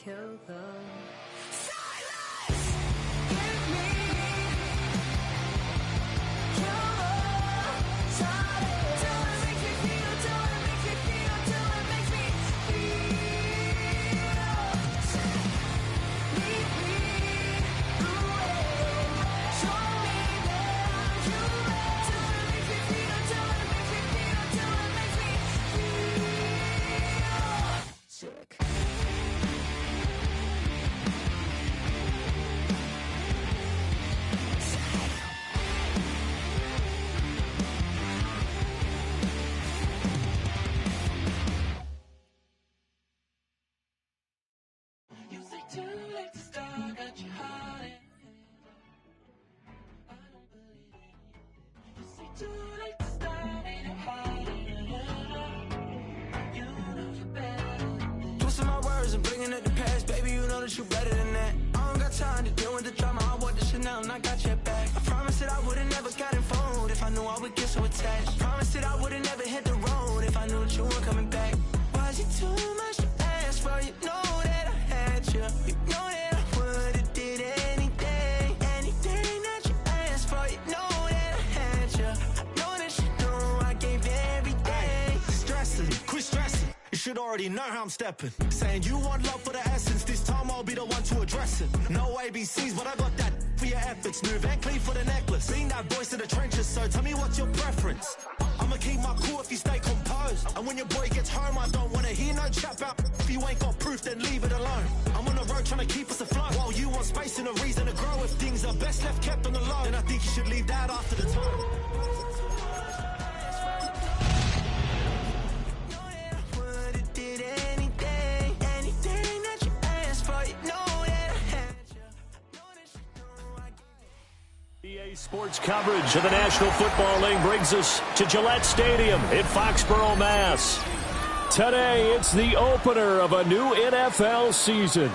kill them. Twisting my words and bringing up the past, baby, you know that you better than that. I don't got time to deal with the drama, I want the Chanel and I got your back. I promised that I would've never gotten phoned if I knew I would get so attached. I promised that I would've never hit the road if I knew that you weren't coming back. Was it too much to ask for? You know that I had you. You know that I would've did anything, anything that you asked for. You know that I had you. I know that you know I gave everything. Stressing, quit stressing. You should already know how I'm stepping. Saying you want love for the essence, this time I'll be the one to address it. No ABCs, but I got that for your efforts. New Van Cleef for the necklace. Being that voice in the trenches, so tell me what's your preference. I'ma keep my cool if you stay composed. And when your boy gets home, I don't wanna hear no chat about. If you ain't got proof, then leave it alone. I'm on the road trying to keep us afloat. While you want space and a reason to grow. If things are best left kept on the low, then I think you should leave that after the time. EA Sports coverage of the National Football League brings us to Gillette Stadium in Foxborough, Mass. Today, it's the opener of a new NFL season,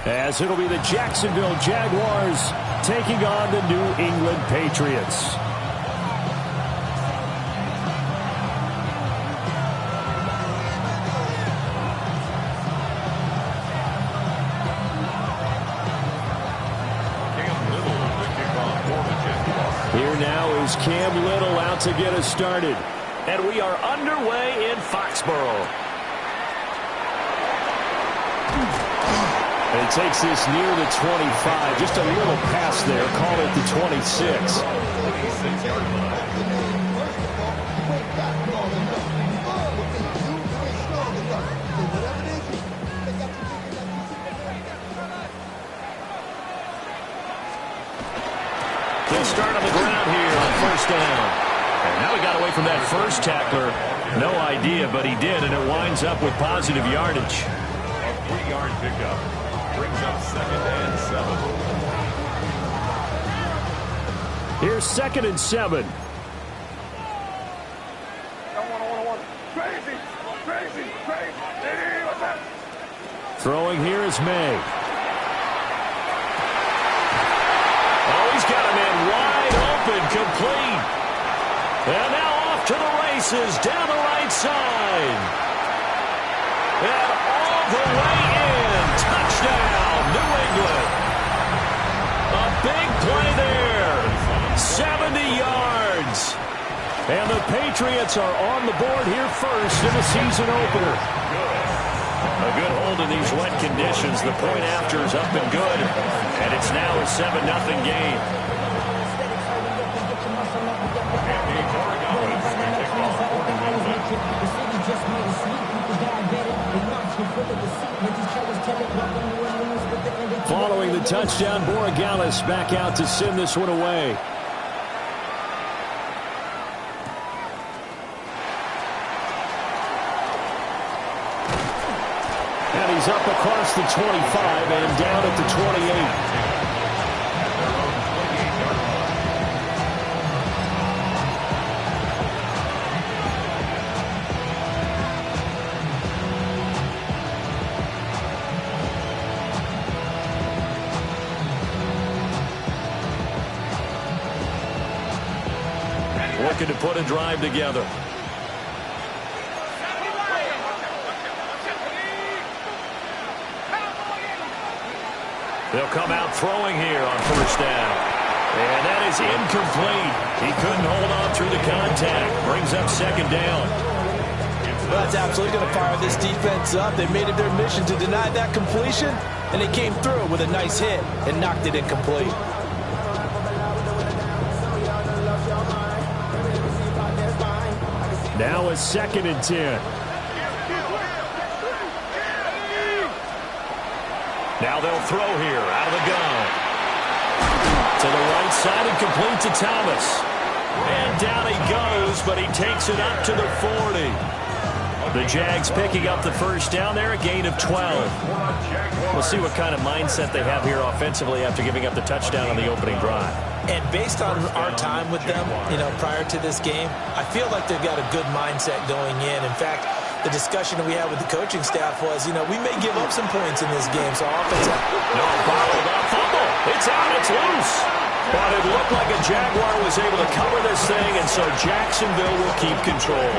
as it'll be the Jacksonville Jaguars taking on the New England Patriots. Here now is Cam Little out to get us started. And we are underway in Foxborough. And he takes this near the 25. Just a little pass there. Call it the 26. He'll start on the ground here on first down. And now he got away from that first tackler. No idea, but he did, and it winds up with positive yardage. A 3-yard pickup brings up 2nd and 7. Here's 2nd and 7. Throwing here is May. He's got him in wide open, complete. And now off to the races, down the right side. And all the way in. Touchdown, New England. A big play there. 70 yards. And the Patriots are on the board here first in the season opener. A good hold in these wet conditions. The point after is up and good. And it's now a 7-0 game. Following the touchdown, Borregales back out to send this one away. And he's up across the 25 and down at the 28. Looking to put a drive together. They'll come out throwing here on first down. And that is incomplete. He couldn't hold on through the contact. Brings up second down. Well, that's absolutely going to fire this defense up. They made it their mission to deny that completion, and they came through with a nice hit and knocked it incomplete. Now a 2nd and 10. Now they'll throw here out of the gun. To the right side and complete to Thomas. And down he goes, but he takes it up to the 40. The Jags picking up the first down there, a gain of 12. We'll see what kind of mindset they have here offensively after giving up the touchdown on the opening drive. And based on our time with them, prior to this game, I feel like they've got a good mindset going in. In fact, the discussion we had with the coaching staff was, we may give up some points in this game. So offense. No, bottled up fumble. It's out. It's loose. But it looked like a Jaguar was able to cover this thing, and so Jacksonville will keep control.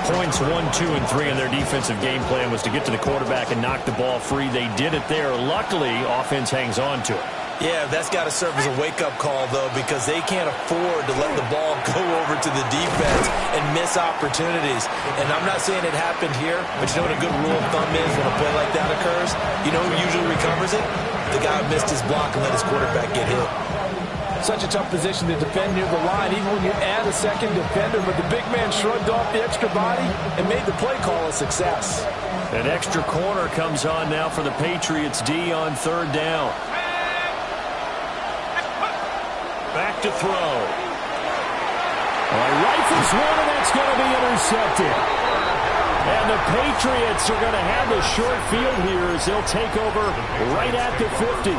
Points 1, 2, and 3 in their defensive game plan was to get to the quarterback and knock the ball free. They did it there. Luckily, offense hangs on to it. Yeah, that's got to serve as a wake-up call, though, because they can't afford to let the ball go over to the defense and miss opportunities. And I'm not saying it happened here, but you know what a good rule of thumb is when a play like that occurs? You know who usually recovers it? The guy who missed his block and let his quarterback get hit. Such a tough position to defend near the line, even when you add a second defender. But the big man shrugged off the extra body and made the play call a success. An extra corner comes on now for the Patriots D on 3rd down. Back to throw. Rifles one, and that's going to be intercepted. And the Patriots are going to have the short field here as they'll take over right at the 50.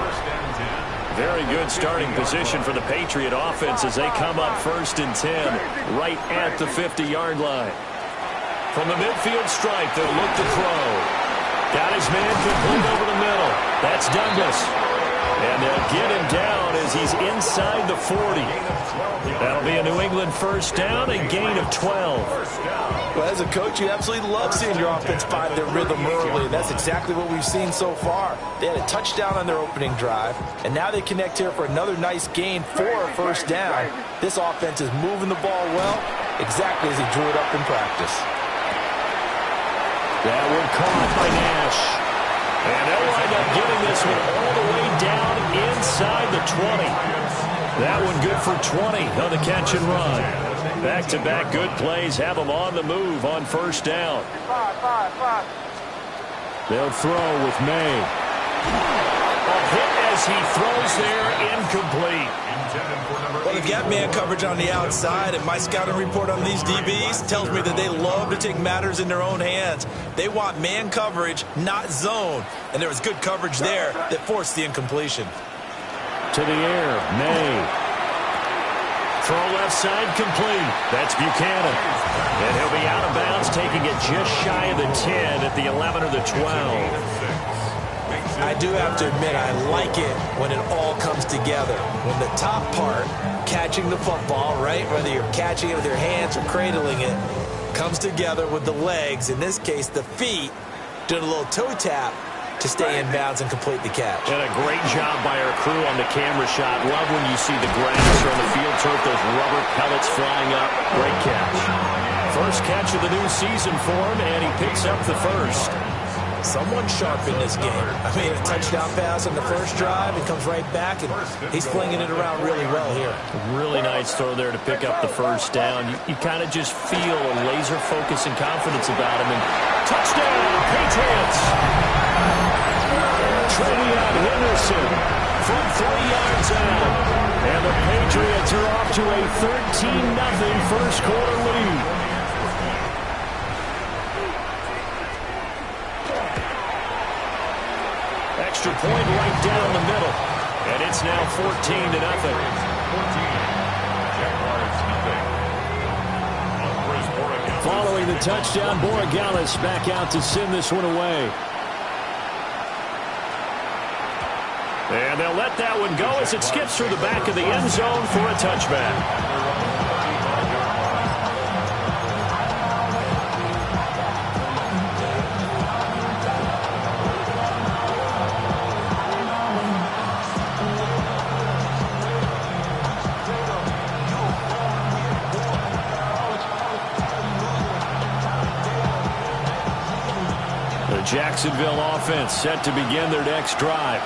Very good starting position for the Patriot offense as they come up 1st and 10 right at the 50-yard line. From the midfield stripe, they'll look to throw. Got his man complete over the middle. That's Douglas. And they'll get him down as he's inside the 40. That'll be a New England first down, a gain of 12. Well, as a coach, you absolutely love seeing your offense find their rhythm early. That's exactly what we've seen so far. They had a touchdown on their opening drive, and now they connect here for another nice gain for a first down. This offense is moving the ball well, exactly as he drew it up in practice. That one caught by Nash. And they'll wind up getting this one all the way down inside the 20. That one good for 20 on the catch and run. Back-to-back good plays have them on the move on first down. They'll throw with May. A hit as he throws there, incomplete. Well, they've got man coverage on the outside, and my scouting report on these DBs tells me that they love to take matters in their own hands. They want man coverage, not zone. And there was good coverage there that forced the incompletion. To the air, May. Throw left side complete. That's Buchanan. And he'll be out of bounds, taking it just shy of the 10 at the 11 or the 12. I do have to admit, I like it when it all comes together. When the top part, catching the football, right, whether you're catching it with your hands or cradling it, comes together with the legs, in this case the feet, doing a little toe tap to stay in bounds and complete the catch. And a great job by our crew on the camera shot. Love when you see the grass or on the field turf, those rubber pellets flying up. Great catch. First catch of the new season for him, and he picks up the first. Someone sharp in this game. I mean, a touchdown pass on the first drive, and comes right back, and he's flinging it around really well here. Really nice throw there to pick up the first down. You kind of just feel a laser focus and confidence about him. And touchdown, Patriots! Trevion Henderson from 3 yards out. And the Patriots are off to a 13-0 first quarter lead. Extra point right down the middle. And it's now 14-0. Following the touchdown, Borregales back out to send this one away. And they'll let that one go as it skips through the back of the end zone for a touchback. Jacksonville offense set to begin their next drive.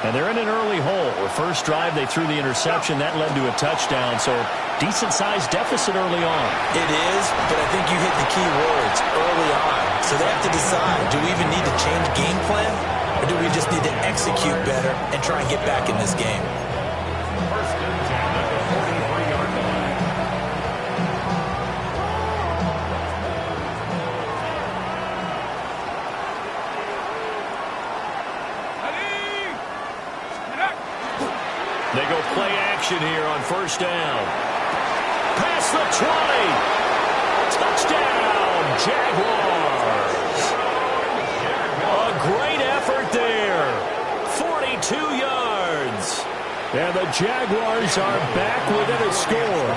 And they're in an early hole. The first drive, they threw the interception. That led to a touchdown, so decent-sized deficit early on. It is, but I think you hit the key words early on. So they have to decide, do we even need to change game plan, or do we just need to execute better and try and get back in this game? First and 10 at the 43-yard line. They go play action here on first down. Past the 20. Touchdown, Jaguars. A great effort there. 42 yards. And the Jaguars are back within a score.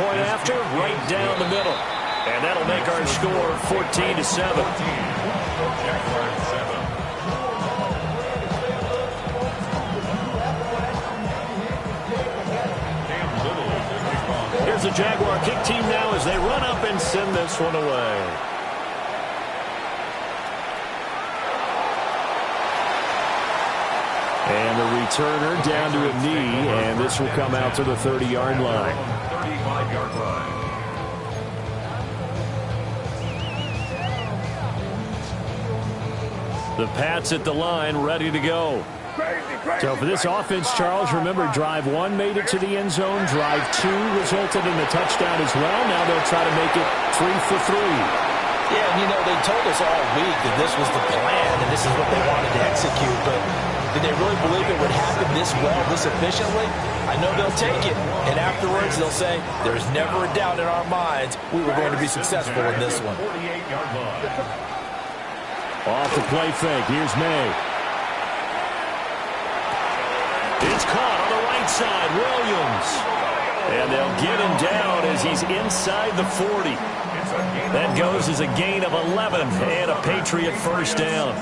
Point after, right down the middle. And that'll make our score 14-7. Jaguars 7. Here's the Jaguar kick team now as they run up and send this one away. And the returner down to a knee, and this will come out to the 30-yard line. 35-yard line. The Pats at the line, ready to go. So for this offense, Charles, remember, drive 1 made it to the end zone. Drive 2 resulted in a touchdown as well. Now they'll try to make it 3 for 3. Yeah, and you know, they told us all week that this was the plan and this is what they wanted to execute, but did they really believe it would happen this well, this efficiently? I know they'll take it, and afterwards they'll say, there's never a doubt in our minds we were going to be successful in this one. 48-yard line. Off the play fake. Here's May. It's caught on the right side. Williams. And they'll get him down as he's inside the 40. That goes as a gain of 11 and a Patriot first down.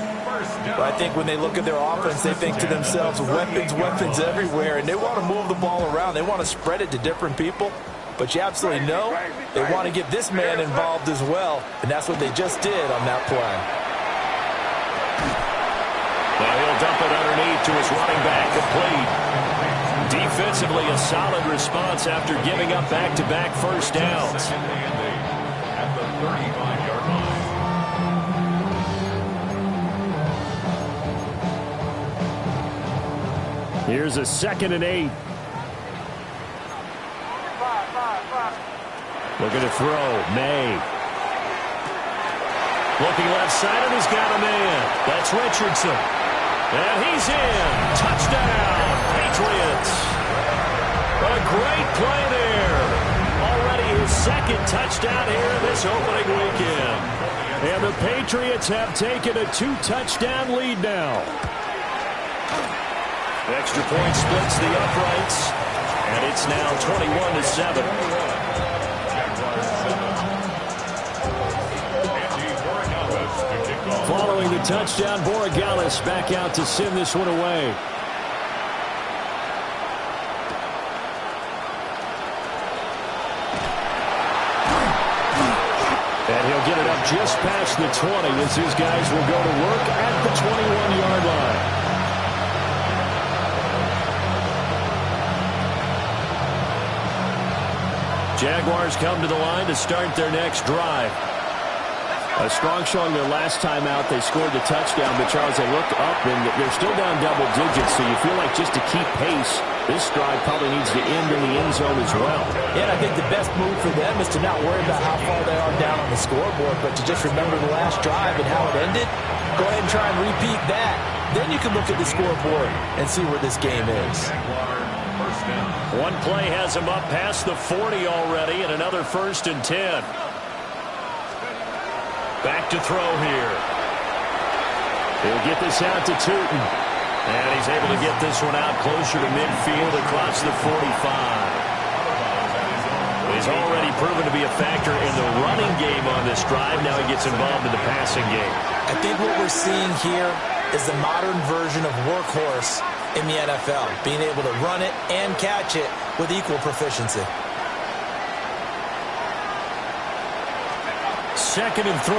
But I think when they look at their offense, they think to themselves, weapons, weapons everywhere, and they want to move the ball around. They want to spread it to different people. But you absolutely know they want to get this man involved as well, and that's what they just did on that play. Well, he'll dump it underneath to his running back, complete. Defensively, a solid response after giving up back-to-back first downs. Second and 8 at the 35-yard line. Here's a 2nd and 8. Looking to throw. May. Looking left side, and he's got a man. That's Richardson. And he's in. Touchdown, Patriots. A great play there. Already his 2nd touchdown here this opening weekend. And the Patriots have taken a 2-touchdown lead now. Extra point splits the uprights. And it's now 21-7. Following the touchdown, Borregales back out to send this one away. And he'll get it up just past the 20 as his guys will go to work at the 21-yard line. Jaguars come to the line to start their next drive. A strong showing their last time out. They scored the touchdown, but Charles, they look up and they're still down double digits, so you feel like just to keep pace, this drive probably needs to end in the end zone as well. Yeah, and I think the best move for them is to not worry about how far they are down on the scoreboard, but to just remember the last drive and how it ended. Go ahead and try and repeat that. Then you can look at the scoreboard and see where this game is. One play has him up past the 40 already, and another 1st and 10. Back to throw here. He'll get this out to Tootin. And he's able to get this one out closer to midfield across the 45. He's already proven to be a factor in the running game on this drive. Now he gets involved in the passing game. I think what we're seeing here is the modern version of workhorse in the NFL, being able to run it and catch it with equal proficiency. 2nd and 3.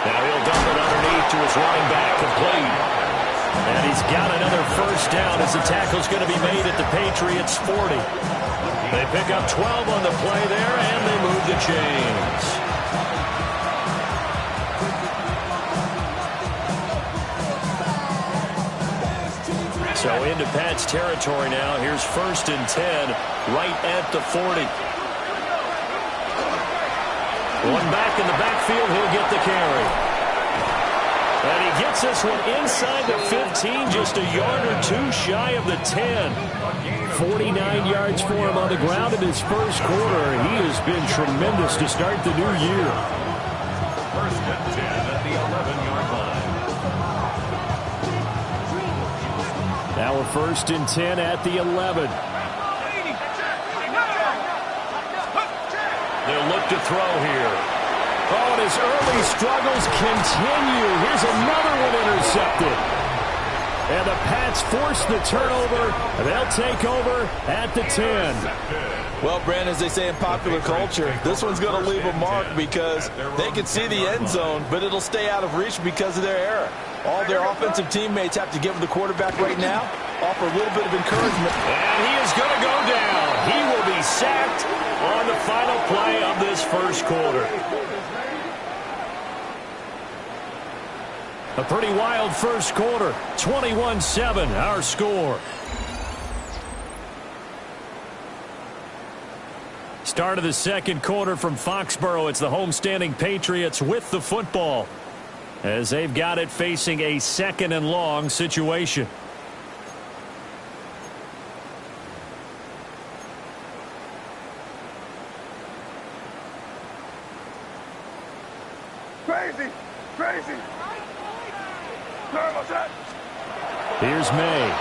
Now he'll dump it underneath to his running back, complete. And he's got another first down as the tackle's going to be made at the Patriots' 40. They pick up 12 on the play there, and they move the chains. So into Pats territory now. Here's 1st and 10 right at the 40. One back in the backfield. He'll get the carry. And he gets this one inside the 15, just a yard or two shy of the 10. 49 yards for him on the ground in his first quarter. He has been tremendous to start the new year. 1st and 10 at the 11-yard line. Now a 1st and 10 at the 11. They'll look to throw here. Oh, and his early struggles continue. Here's another one intercepted. And the Pats force the turnover. They'll take over at the 10. Well, Brandon, as they say in popular culture, this one's going to leave a mark because they can see the end zone, but it'll stay out of reach because of their error. All their offensive teammates have to give the quarterback right now, offer a little bit of encouragement. And he is going to go down. He will be sacked on the final play of this first quarter. A pretty wild first quarter. 21-7, our score. Start of the second quarter from Foxborough. It's the homestanding Patriots with the football, as they've got it facing a 2nd and long situation. Crazy. Here's May.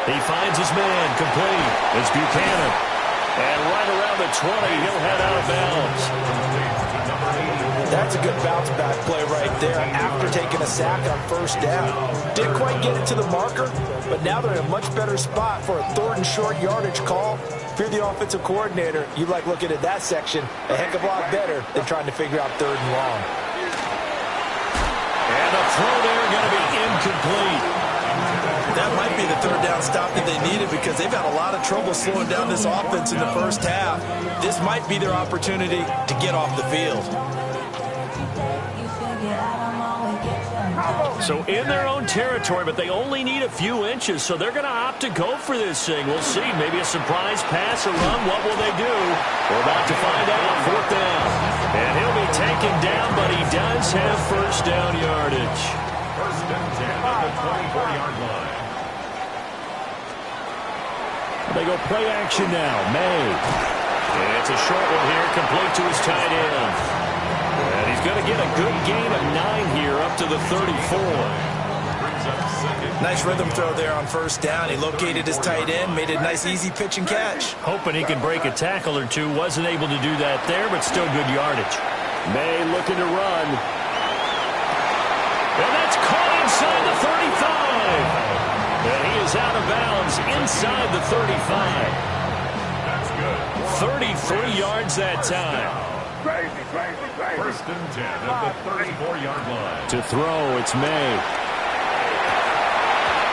He finds his man, complete. It's Buchanan. And right around the 20, he'll head out of bounds. That's a good bounce-back play right there after taking a sack on 1st down. Didn't quite get it to the marker, but now they're in a much better spot for a 3rd and short yardage call. If you're the offensive coordinator, you like looking at that section a heck of a lot better than trying to figure out 3rd and long. And the throw there going to be incomplete. That might be the 3rd down stop that they needed because they've had a lot of trouble slowing down this offense in the first half. This might be their opportunity to get off the field. So in their own territory, but they only need a few inches, so they're going to opt to go for this thing. We'll see. Maybe a surprise pass or run. What will they do? We're about to find out. 4th down. And he'll be taken down, but he does have 1st down yardage. 1st and 10 at the 24-yard line. They go play action now. May. And it's a short one here, complete to his tight end. And he's going to get a good gain of 9 here up to the 34. Nice rhythm throw there on 1st down. He located his tight end, made a nice easy pitch and catch. Hoping he can break a tackle or two. Wasn't able to do that there, but still good yardage. May looking to run. And that's caught inside the 35. And he is out of bounds inside the 35. That's good. 33 yards that time. Crazy. 1st and 10 at the 34-yard line. To throw, it's May.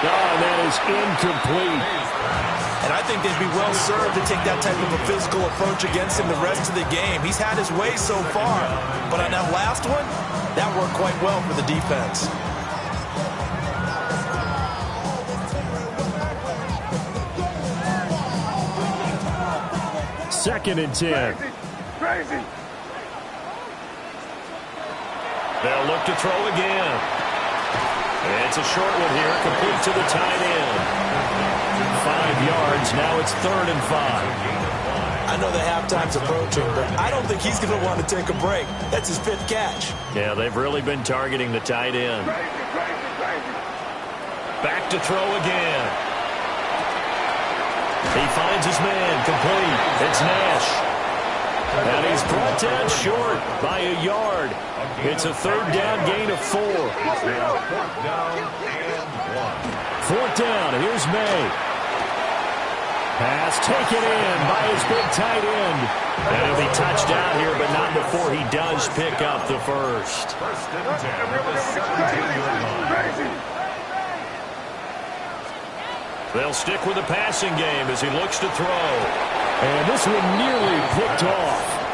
Oh, that is incomplete. And I think they'd be well served to take that type of a physical approach against him the rest of the game. He's had his way so far, but on that last one, that worked quite well for the defense. Second and 10. Crazy. They'll look to throw again. It's a short one here, complete to the tight end. 5 yards, now it's 3rd and 5. I know the halftime's approaching, but I don't think he's going to want to take a break. That's his 5th catch. Yeah, they've really been targeting the tight end. Back to throw again. He finds his man, complete. It's Nash. And he's brought down short by a yard. It's a 3rd down gain of 4. 4th down and 1. 4th down, here's May. Pass taken in by his big tight end. And he'll be touched out here, but not before he does pick up the first. First and 10 at the 17-yard line. They'll stick with the passing game as he looks to throw. And this one nearly picked off.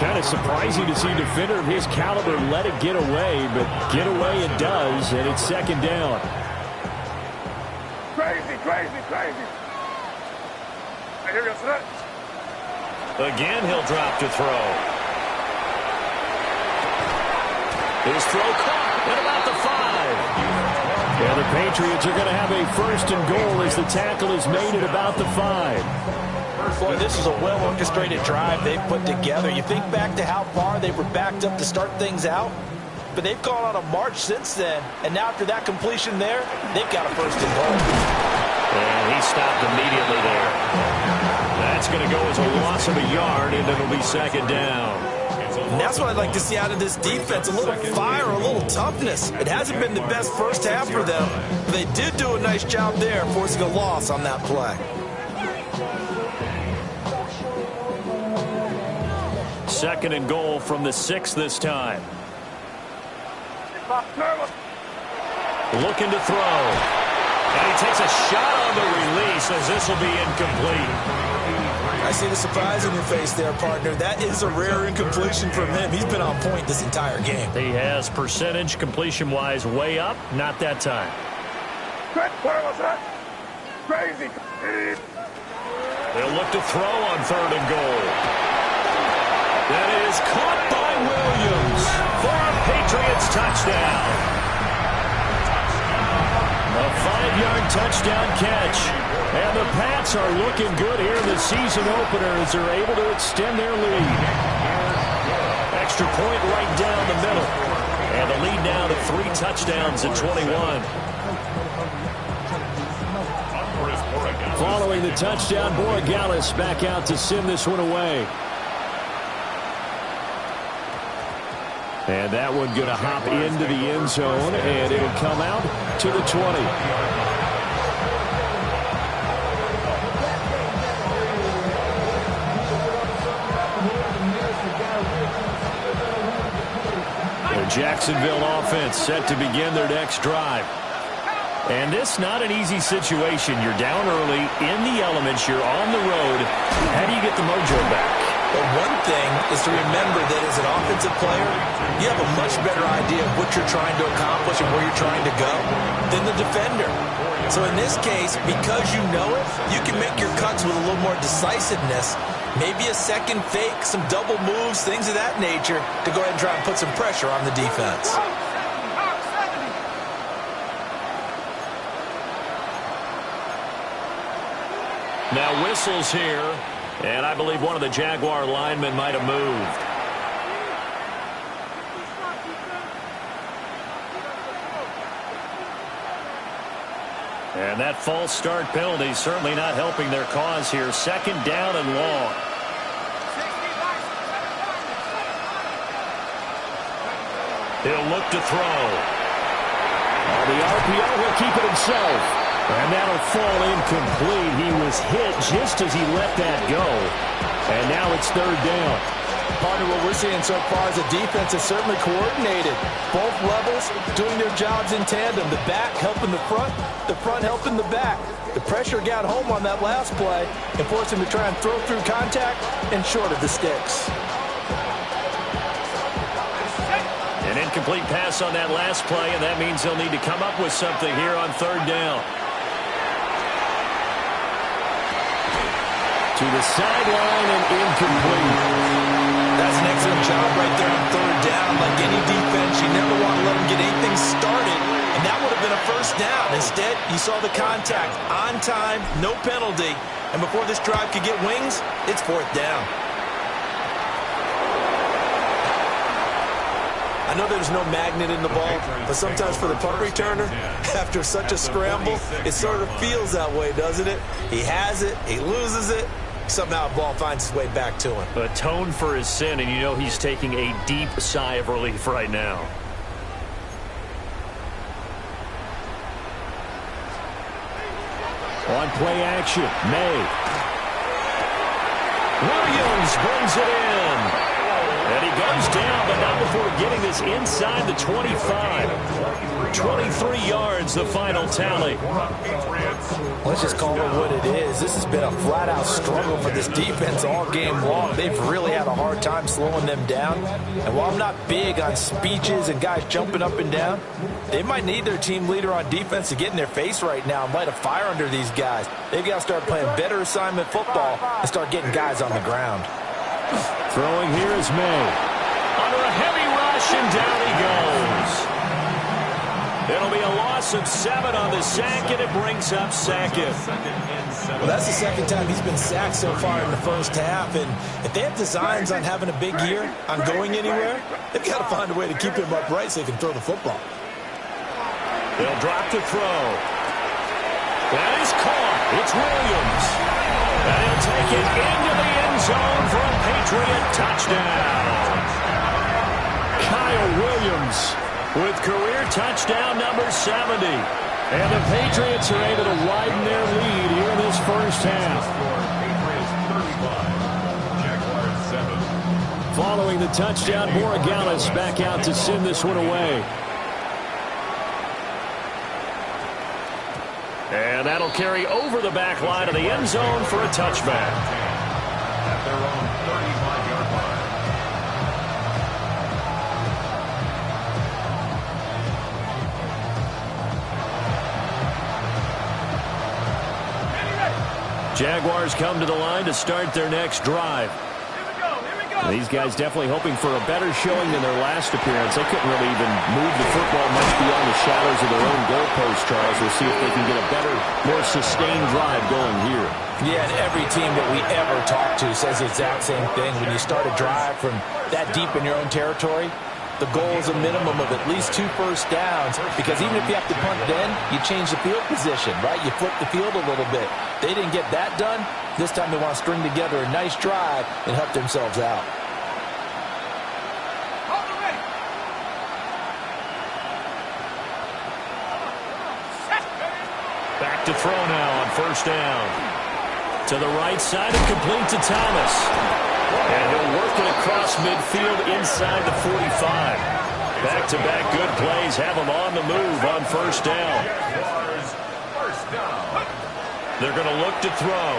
Kind of surprising to see a defender of his caliber let it get away, but get away it does, and it's second down. Crazy, crazy, crazy. Hey, here we go, set. Again, he'll drop to throw. His throw caught at about the 5. Yeah, the Patriots are going to have a first and goal as the tackle is made at about the 5. Boy, this is a well-orchestrated drive they've put together. You think back to how far they were backed up to start things out, but they've gone on a march since then, and now after that completion there, they've got a first and goal. And he stopped immediately there. That's going to go as a loss of a yard, and it'll be second down. And that's what I'd like to see out of this defense, a little fire, a little toughness. It hasn't been the best first half for them, but they did do a nice job there forcing a loss on that play. Second and goal from the 6 this time. Looking to throw. And he takes a shot on the release as this will be incomplete. I see the surprise in your face there, partner. That is a rare incompletion from him. He's been on point this entire game. He has percentage completion-wise way up. Not that time. Crazy. They'll look to throw on third and goal. That is caught by Williams for a Patriots touchdown. A 5-yard touchdown catch. And the Pats are looking good here in the season opener as they're able to extend their lead. Extra point right down the middle. And the lead now to 3 touchdowns at 21. Following the touchdown, Borregales back out to send this one away. And that one going to hop into the end zone, and it'll come out to the 20. The Jacksonville offense set to begin their next drive. And this not an easy situation. You're down early, in the elements, you're on the road. How do you get the mojo back? But one thing is to remember that as an offensive player, you have a much better idea of what you're trying to accomplish and where you're trying to go than the defender. So in this case, because you know it, you can make your cuts with a little more decisiveness, maybe a second fake, some double moves, things of that nature, to go ahead and try and put some pressure on the defense. Now whistles here. And I believe one of the Jaguar linemen might have moved. And that false start penalty certainly not helping their cause here. Second down and long. He'll look to throw. The RPO will keep it himself. And that'll fall incomplete. He was hit just as he let that go. And now it's third down. Partner, what we're seeing so far is the defense is certainly coordinated. Both levels doing their jobs in tandem. The back helping the front helping the back. The pressure got home on that last play and forced him to try and throw through contact and short of the sticks. An incomplete pass on that last play, and that means they'll need to come up with something here on third down. To the sideline and incomplete. That's an excellent job right there on third down. Like any defense, you never want to let them get anything started, and that would have been a first down. Instead, you saw the contact on time, no penalty, and before this drive could get wings, it's fourth down. I know there's no magnet in the ball, but sometimes for the punt returner, after such a scramble, it sort of feels that way, doesn't it? He has it, he loses it, somehow the ball finds its way back to him. Atone for his sin, and you know he's taking a deep sigh of relief right now. On play action, May. Williams brings it in. And he goes down, but not before getting this inside the 25. 23 yards, the final tally. Let's just call it what it is. This has been a flat-out struggle for this defense all game long. They've really had a hard time slowing them down. And while I'm not big on speeches and guys jumping up and down, they might need their team leader on defense to get in their face right now and light a fire under these guys. They've got to start playing better assignment football and start getting guys on the ground. Throwing here is May. Under a heavy rush, and down he goes. It'll be a loss of 7 on the sack, and it brings up second. Well, that's the second time he's been sacked so far in the first half, and if they have designs on having a big year, on going anywhere, they've got to find a way to keep him upright so he can throw the football. They'll drop to throw. That is caught. It's Williams. And he'll take it into the end zone for a Patriot touchdown. Kyle Williams with career touchdown number 70. And the Patriots are able to widen their lead here in this first half. Following the touchdown, Borregales back out to send this one away. And that'll carry over the back line of the end zone for a touchback. At their own 35-yard line. Jaguars come to the line to start their next drive. These guys definitely hoping for a better showing than their last appearance. They couldn't really even move the football much beyond the shadows of their own goalpost, Charles. We'll see if they can get a better, more sustained drive going here. Yeah, and every team that we ever talk to says the exact same thing. When you start a drive from that deep in your own territory, the goal is a minimum of at least 2 first downs, because even if you have to punt then, you change the field position, right? You flip the field a little bit. They didn't get that done. This time they want to string together a nice drive and help themselves out. Back to throw now on first down. To the right side and complete to Thomas. And he'll work it across midfield inside the 45. Back-to-back good plays have him on the move on first down. They're going to look to throw.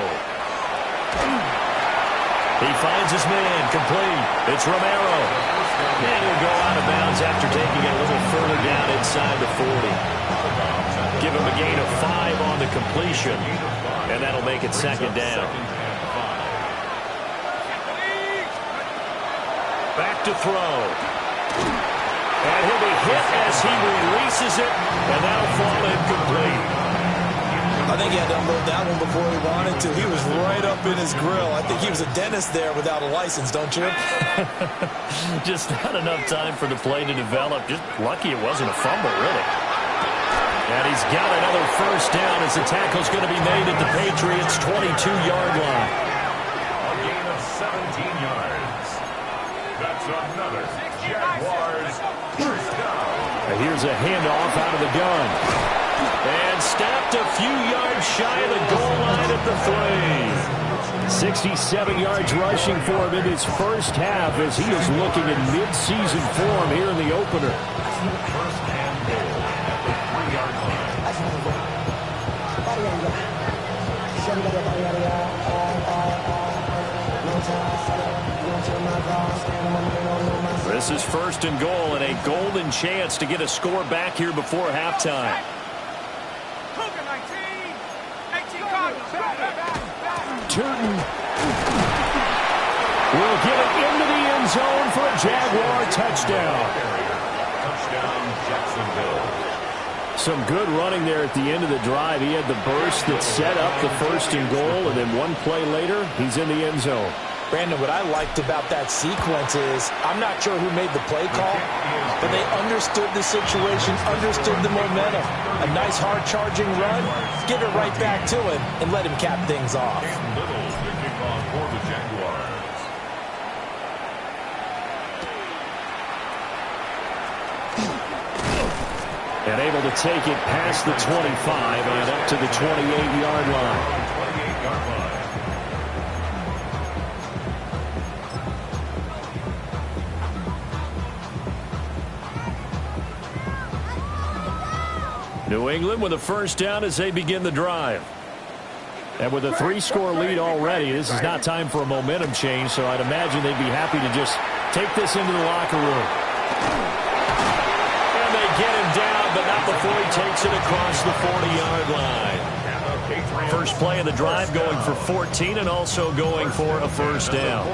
He finds his man, complete. It's Romero. And he'll go out of bounds after taking it a little further down inside the 40. Give him a gain of 5 on the completion. And that'll make it second down. Back to throw. And he'll be hit as he releases it, and that'll fall incomplete. I think he had to unload that one before he wanted to. He was right up in his grill. I think he was a dentist there without a license, don't you? Just not enough time for the play to develop. Just lucky it wasn't a fumble, really. And he's got another first down as the tackle's going to be made at the Patriots' 22-yard line. A gain of 17 yards. That's another Jaguars first down. And here's a handoff out of the gun. And stopped a few yards shy of the goal line at the 3. 67 yards rushing for him in his first half as he is looking in mid-season form here in the opener. First and goal at the 3-yard line. This is first and goal and a golden chance to get a score back here before halftime. Turton will get it into the end zone for a Jaguar touchdown. Touchdown, Jacksonville. Some good running there at the end of the drive. He had the burst that set up the first and goal, and then one play later, he's in the end zone. Brandon, what I liked about that sequence is I'm not sure who made the play call, but they understood the situation, understood the momentum. A nice hard-charging run, get it right back to him, and let him cap things off. Little to kick off for the Jaguars. And able to take it past the 25 and up to the 28-yard line. New England with a first down as they begin the drive. And with a 3-score lead already, this is not time for a momentum change, so I'd imagine they'd be happy to just take this into the locker room. And they get him down, but not before he takes it across the 40-yard line. First play of the drive going for 14 and also going for a first down.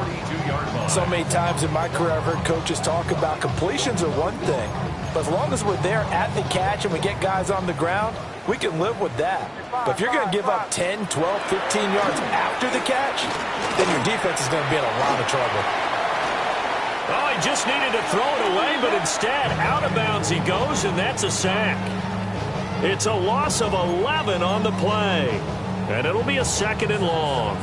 So many times in my career I've heard coaches talk about completions are one thing, but as long as we're there at the catch and we get guys on the ground, we can live with that. But if you're going to give up 10, 12, 15 yards after the catch, then your defense is going to be in a lot of trouble. Oh, he just needed to throw it away, but instead, out of bounds he goes, and that's a sack. It's a loss of 11 on the play, and it'll be a 2nd and long.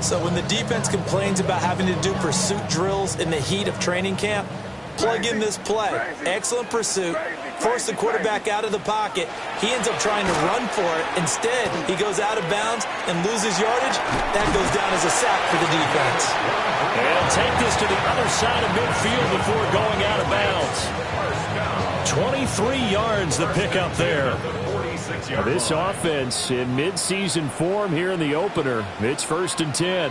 So when the defense complains about having to do pursuit drills in the heat of training camp, plug in this play. Excellent pursuit. Force the quarterback out of the pocket. He ends up trying to run for it. Instead, he goes out of bounds and loses yardage. That goes down as a sack for the defense. And take this to the other side of midfield before going out of bounds. 23 yards the pickup there. This offense in midseason form here in the opener. It's 1st and 10.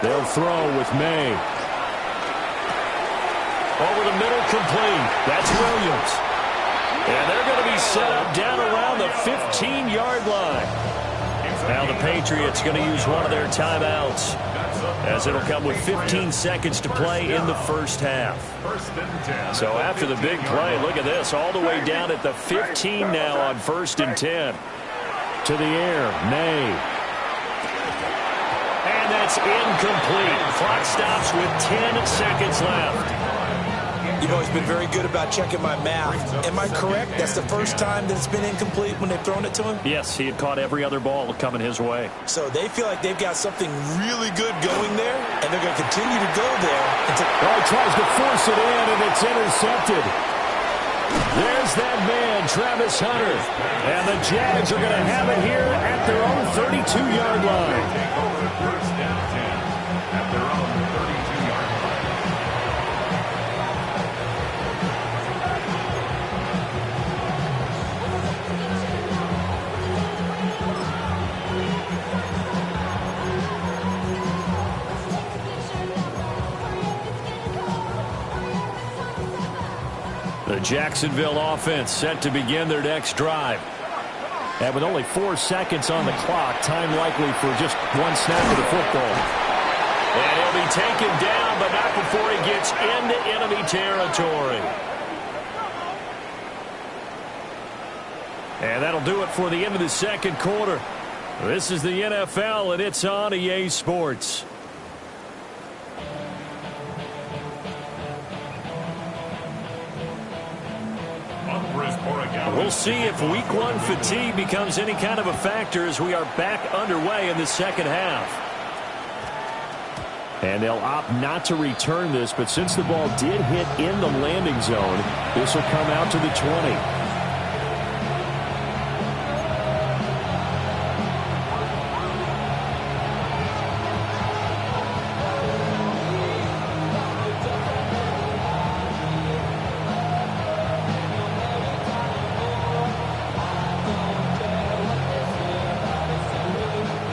They'll throw with May. Over the middle, complete. That's Williams. And they're going to be set up down around the 15-yard line. Now the Patriots going to use one of their timeouts, as it'll come with 15 seconds to play in the first half. So after the big play, look at this, all the way down at the 15 now on 1st and 10. To the air, May. And that's incomplete. Clock stops with 10 seconds left. You've always been very good about checking my math. Am I correct? That's the first time that it's been incomplete when they've thrown it to him? Yes, he had caught every other ball coming his way. So they feel like they've got something really good going there, and they're going to continue to go there. He tries to force it in, and it's intercepted. There's that man, Travis Hunter. And the Jags are going to have it here at their own 32-yard line. First down 10 at their own 32-yard line. The Jacksonville offense set to begin their next drive. And with only 4 seconds on the clock, time likely for just one snap of the football. And he'll be taken down, but not before he gets into enemy territory. And that'll do it for the end of the second quarter. This is the NFL, and it's on EA Sports. We'll see if week 1 fatigue becomes any kind of a factor as we are back underway in the second half. And they'll opt not to return this, but since the ball did hit in the landing zone, this will come out to the 20.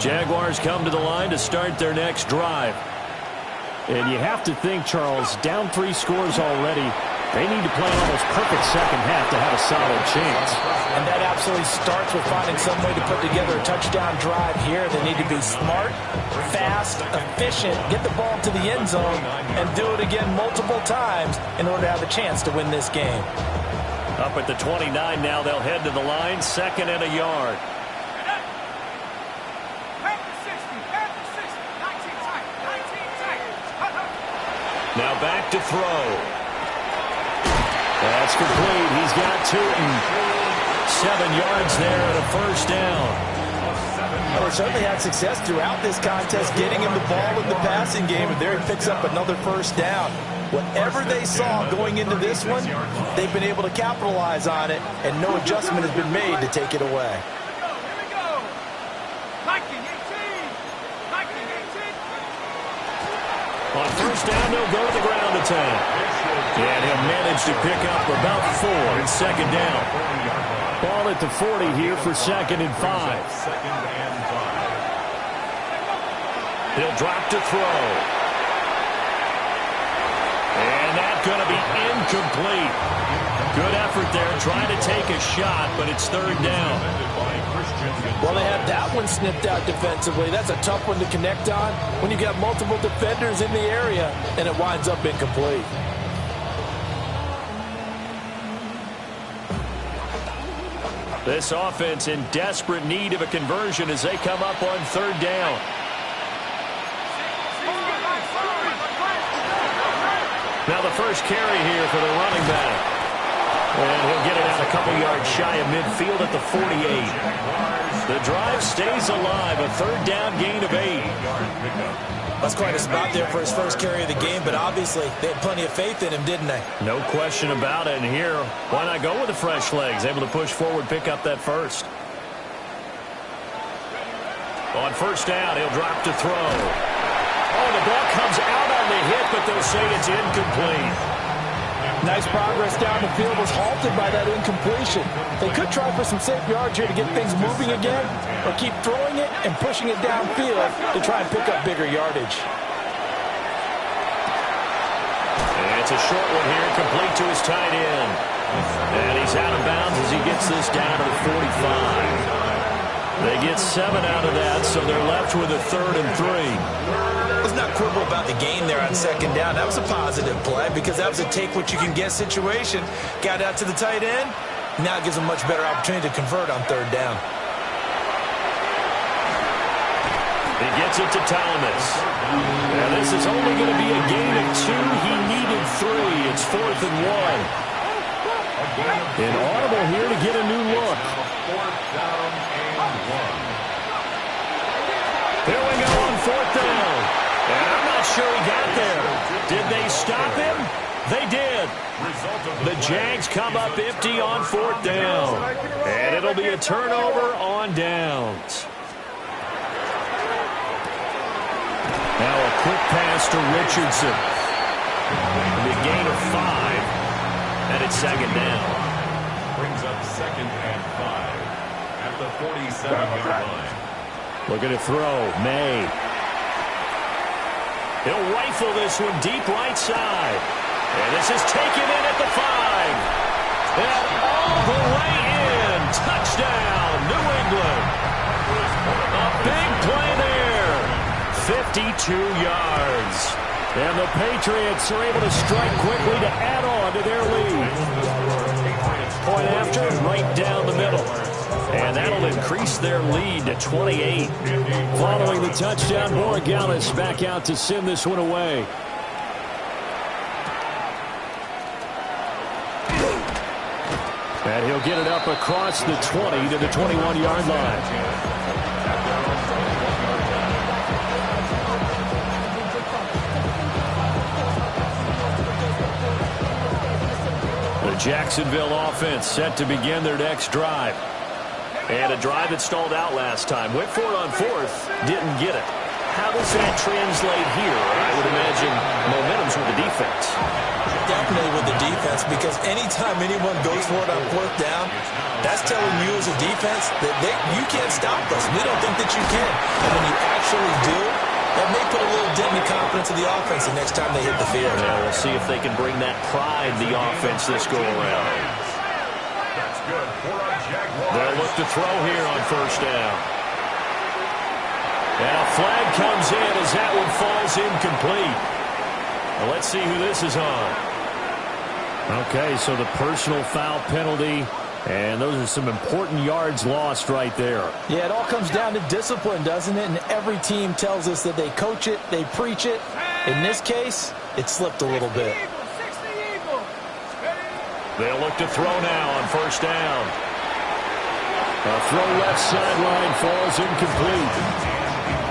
Jaguars come to the line to start their next drive. And you have to think, Charles, down 3 scores already, they need to play an almost perfect second half to have a solid chance. And that absolutely starts with finding some way to put together a touchdown drive here. They need to be smart, fast, efficient, get the ball to the end zone, and do it again multiple times in order to have a chance to win this game. Up at the 29 now, they'll head to the line, 2nd and a yard. Now back to throw. That's complete. He's got Tootin. 7 yards there and a first down. Well, they certainly had success throughout this contest getting him the ball in the passing game, and there he picks up another first down. Whatever they saw going into this one, they've been able to capitalize on it, and no adjustment has been made to take it away. On first down, they'll go to the ground attack. And he'll manage to pick up about 4 in second down. Ball at the 40 here for 2nd and 5. He'll drop to throw. And that's going to be incomplete. Good effort there, trying to take a shot, but it's 3rd down. Well, they had that one snipped out defensively. That's a tough one to connect on when you got multiple defenders in the area, and it winds up incomplete. This offense in desperate need of a conversion as they come up on 3rd down. Now the first carry here for the running back. And he'll get it out a couple yards shy of midfield at the 48. The drive stays alive, a 3rd down gain of 8. That's quite a spot there for his first carry of the game, but obviously they had plenty of faith in him, didn't they? No question about it. And here, why not go with the fresh legs? Able to push forward, pick up that first. On first down, he'll drop to throw. Oh, the ball comes out on the hit, but they'll say it's incomplete. Nice progress down the field was halted by that incompletion. They could try for some safe yards here to get things moving again, or keep throwing it and pushing it downfield to try and pick up bigger yardage. And it's a short one here, complete to his tight end. And he's out of bounds as he gets this down to the 45. They get 7 out of that, so they're left with a 3rd and 3. Let's not quibble about the gain there on 2nd down. That was a positive play because that was a take-what-you-can-get situation. Got out to the tight end. Now it gives them much better opportunity to convert on 3rd down. He gets it to Thomas. Now this is only going to be a gain of 2. He needed 3. It's 4th and 1. An audible here to get a new look. Here we go on 4th down. And I'm not sure he got there. Did they stop him? They did. The Jags come up empty on 4th down. And it'll be a turnover on downs. Now a quick pass to Richardson. The gain of 5. And it's 2nd down. Brings up 2nd and 5 at the 47-yard line. Looking to throw. May. He'll rifle this one deep right side. And this is taken in at the 5. And all the way in. Touchdown, New England. A big play there. 52 yards. And the Patriots are able to strike quickly to add on to their lead. Point after, right down the middle. And that'll increase their lead to 28. Following the touchdown, Borregales back out to send this one away. And he'll get it up across the 20 to the 21-yard line. The Jacksonville offense set to begin their next drive. And a drive that stalled out last time. Went for it on 4th, didn't get it. How does that translate here? I would imagine momentum's with the defense. Definitely with the defense, because anytime anyone goes for it on 4th down, that's telling you as a defense that you can't stop us. We don't think that you can. And when you actually do, that may put a little dent in the confidence of the offense the next time they hit the field. Yeah, we'll see if they can bring that pride to the offense this go-around. They'll look to throw here on 1st down. And a flag comes in as that one falls incomplete. Well, let's see who this is on. Okay, so the personal foul penalty, and those are some important yards lost right there. Yeah, it all comes down to discipline, doesn't it? And every team tells us that they coach it, they preach it. In this case, it slipped a little bit. They'll look to throw now on 1st down. A throw left sideline falls incomplete.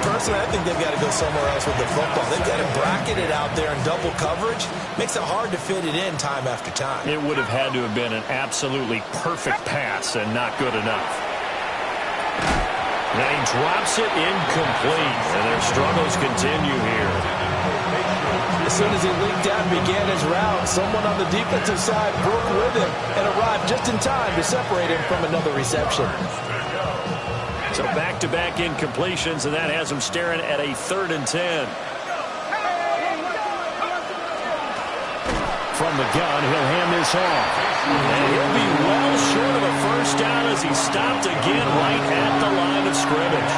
personally, I think they've got to go somewhere else with the football. They've got to bracket it out there in double coverage. Makes it hard to fit it in time after time. It would have had to have been an absolutely perfect pass and not good enough. Then he drops it incomplete, and their struggles continue here. As soon as he leaked out and began his route, someone on the defensive side broke with him and arrived just in time to separate him from another reception. So back-to-back incompletions, and that has him staring at a 3rd and 10. From the gun, he'll hand this off. And he'll be well short of a first down as he's stopped again right at the line of scrimmage.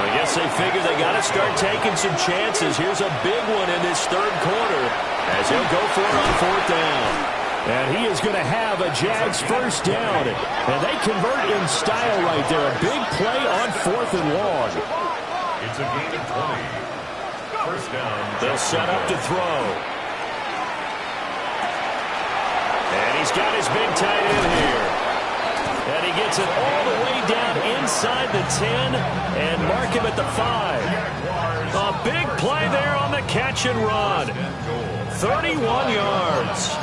I guess they figure they got to start taking some chances. Here's a big one in this 3rd quarter as he'll go for it on 4th down. And he is going to have a Jags first down. And they convert in style right there. A big play on 4th and long. It's a gain of 20. First down. They'll set up to throw. And he's got his big tight end here. And he gets it all the way down inside the 10 and mark him at the 5. A big play there on the catch and run. 31 yards.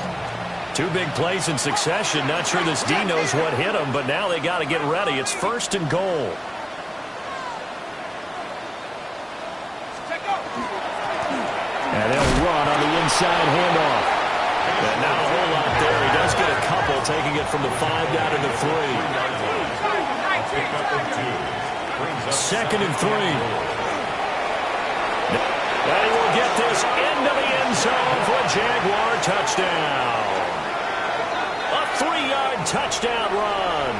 2 big plays in succession. Not sure this D knows what hit him, but now they got to get ready. It's 1st and goal. And they'll run on the inside handoff. And not a whole lot there. He does get a couple, taking it from the 5 down to the 3. 2nd and 3. And he will get this into the end zone for a Jaguar touchdown. A 3-yard touchdown run.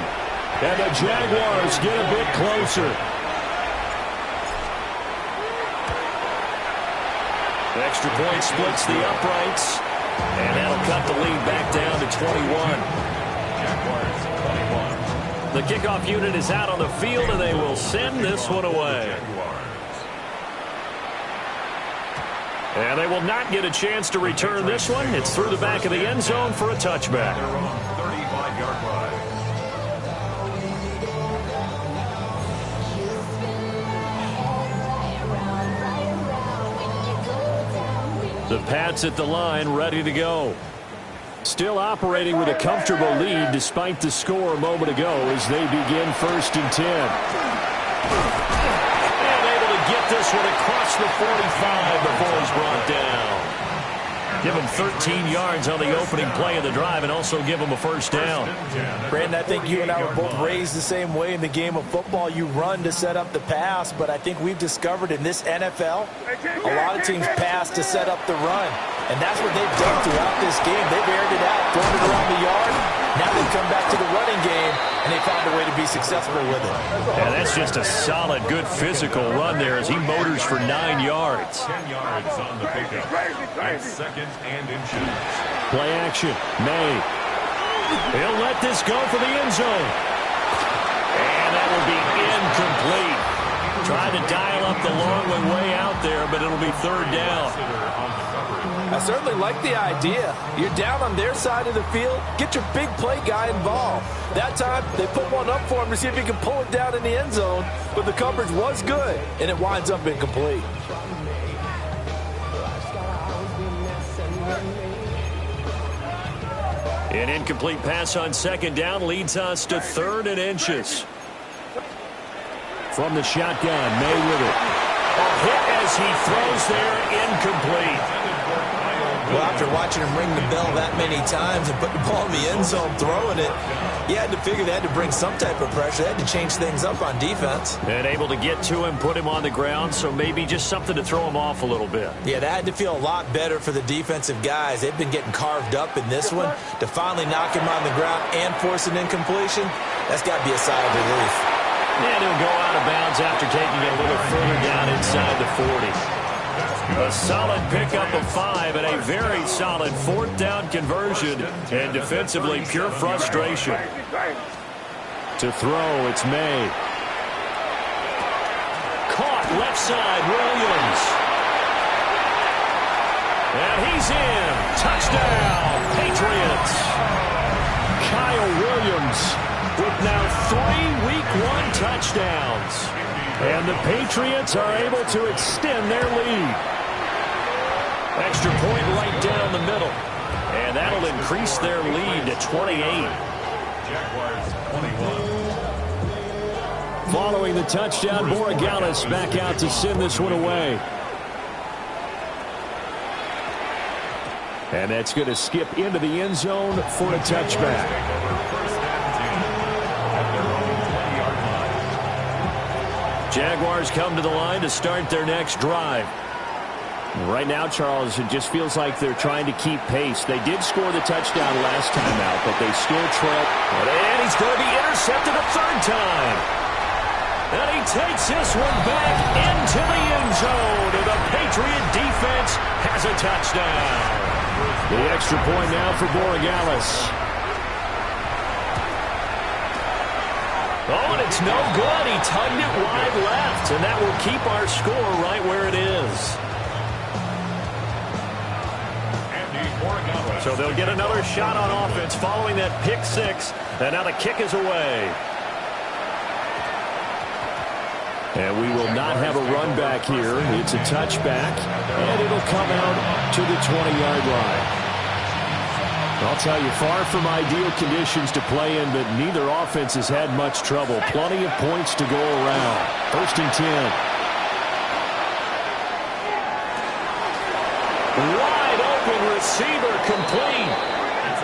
And the Jaguars get a bit closer. The extra point splits the uprights. And that'll cut the lead back down to 21. Jaguars 21. The kickoff unit is out on the field, and they will send this one away. And they will not get a chance to return this one. It's through the back of the end zone for a touchback. 35-yard line. The Pats at the line, ready to go. Still operating with a comfortable lead despite the score a moment ago as they begin 1st and 10. And able to get this one across the 45 before he's brought down. Give him 13 yards on the opening play of the drive and also give him a first down. Brandon, I think you and I were both raised the same way in the game of football. You run to set up the pass, but I think we've discovered in this NFL, a lot of teams pass to set up the run. And that's what they've done throughout this game. They've aired it out, thrown it around the yard. Now they've come back to the running game, and they found a way to be successful with it. Yeah, that's just a solid, good physical run there as he motors for 9 yards. 10 yards on the pickup. It's 2nd and inches. Play action. May. He'll let this go for the end zone. And that will be incomplete. Trying to dial up the long way out there, but it'll be 3rd down. I certainly like the idea. You're down on their side of the field. Get your big play guy involved. That time, they put one up for him to see if he can pull it down in the end zone, but the coverage was good, and it winds up incomplete. An incomplete pass on 2nd down leads us to 3rd and inches. From the shotgun, May with it. A hit as he throws there, incomplete. Well, after watching him ring the bell that many times and put the ball in the end zone, throwing it, you had to figure they had to bring some type of pressure. They had to change things up on defense. And able to get to him, put him on the ground, so maybe just something to throw him off a little bit. Yeah, that had to feel a lot better for the defensive guys. They've been getting carved up in this one. To finally knock him on the ground and force an incompletion, that's got to be a sigh of relief. And he'll go out of bounds after taking it a little further down inside the 40. A solid pickup of 5 and a very solid 4th down conversion. And defensively, pure frustration. To throw, it's May. Caught left side, Williams. And he's in. Touchdown, Patriots. Kyle Williams with now 3 Week 1 touchdowns. And the Patriots are able to extend their lead. Extra point right down the middle. And that'll increase their lead to 28. Jaguars 21. Following the touchdown, Borregales back out to send this one away. And that's going to skip into the end zone for a touchback. Jaguars come to the line to start their next drive. Right now, Charles, it just feels like they're trying to keep pace. They did score the touchdown last time out, but they still trail. And he's going to be intercepted a third time. And he takes this one back into the end zone. And the Patriot defense has a touchdown. The extra point now for Borregales. Oh, and it's no good. He tugged it wide left, and that will keep our score right where it is. So they'll get another shot on offense following that pick six, and now the kick is away. And we will not have a run back here. It's a touchback, and it'll come out to the 20-yard line. I'll tell you, far from ideal conditions to play in, but neither offense has had much trouble. Plenty of points to go around. 1st and 10. Wide open receiver complete.